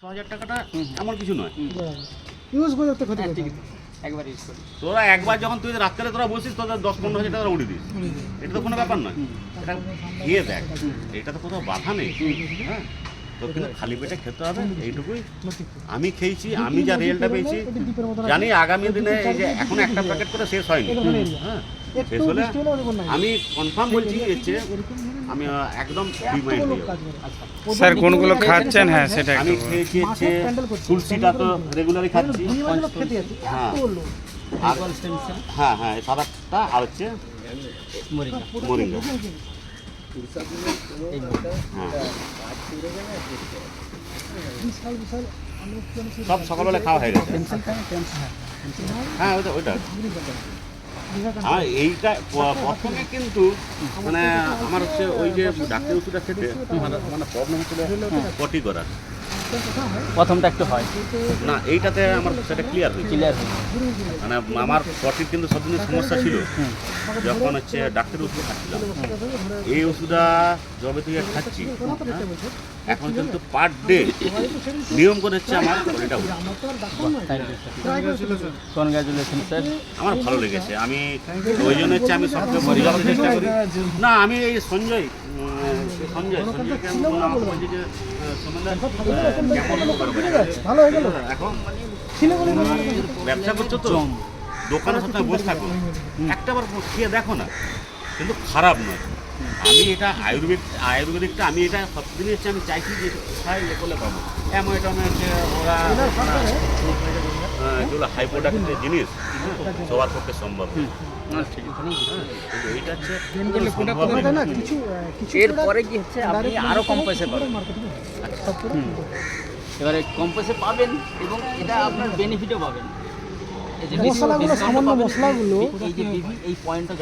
৬০০০ টাকাটা এমন কিছু নয়। ইউজ করে তো ক্ষতি করতে একবার ইউজ করি। তোরা একবার যখন তুই রাত্রে তোরা বসিস তোদের ১০-১৫ হাজার টাকা উড়িয়ে দিস, এটা তো কোনো ব্যাপার নয়। এটা খেয়ে দেখ, এটা তো কোথাও বাধা নেই। হ্যাঁ, তো কিন্তু খালি পেটে খেতে হবে, এইটুকুই। আমি খেয়েছি, আমি যা রেলটা পেয়েছি জানি আগামী দিনে এই যে এখন একটা প্যাকেট করে শেষ হয়নি। হ্যাঁ, শেষ হলে আমি কনফার্ম বলছি এসছে আমি একদম ফ্রি মাইন্ড দিয়ে যাবো। স্যার কোনগুলো খাচ্ছেন? হ্যাঁ সেটা আমি একটু খেয়েছি হচ্ছে তুলসীটা তো রেগুলারই খাচ্ছি। হ্যাঁ আর হ্যাঁ হ্যাঁ এই সাদাটা আর হচ্ছে মোরিঙ্গা। হ্যাঁ সব সকালবেলা খাওয়া হয়ে গেছে। হ্যাঁ ওইটা ওইটা আমার এইটা প্রথমে কিন্তু মানে আমার হচ্ছে ওই যে ডাক্তার ওষুধটা খেতে মানে প্রবলেম হচ্ছিল পটি করার। প্রথমটা একটু হয় না এইটাতে আমার সেটা ক্লিয়ার হয়েছে। মানে আমার পটির কিন্তু সবদিনের সমস্যা ছিল যখন হচ্ছে ডাক্তার ওষুধ খাচ্ছিলাম। এই ওষুধটা যবে থেকে খাচ্ছি এখন কিন্তু পার ডে নিয়ম করে হচ্ছে আমার পটিটা উঠছে। Congratulation sir. আমার ভালো লেগেছে, আমি ওই জন্য হচ্ছে আমি সবকে বোঝানোর চেষ্টা করি। না আমি এই সঞ্জয়কে আমি বললাম, আমাকে বলছি যে সোমেনদা কেমন উপকার হয়েছে? ভালো হয়ে গেল এখন ব্যবসা করছো তো দোকানে সবসময় বসে থাকো, একটা বার খেয়ে দেখো না, কিন্তু খারাপ নয়। আমি এটা আয়ুর্বেদিকটা আমি এটা সবদিনই হচ্ছে আমি চাইছি যে কোথায় ইয়ে করলে পাবো। এমন এটা হচ্ছে ওরা যেগুলো হাই প্রোডাক্টের জিনিস সবার পক্ষে সম্ভব নয়। কিন্তু এইটা হচ্ছে এরপরে কি হচ্ছে আপনি আরো কম পয়সা পাবেন। এবারে কম পয়সা পাবেন এবং এটা আপনার বেনিফিটও পাবেন। এই যে মশলাগুলো, সামান্য মশলাগুলো এই যে এই পয়েন্টটা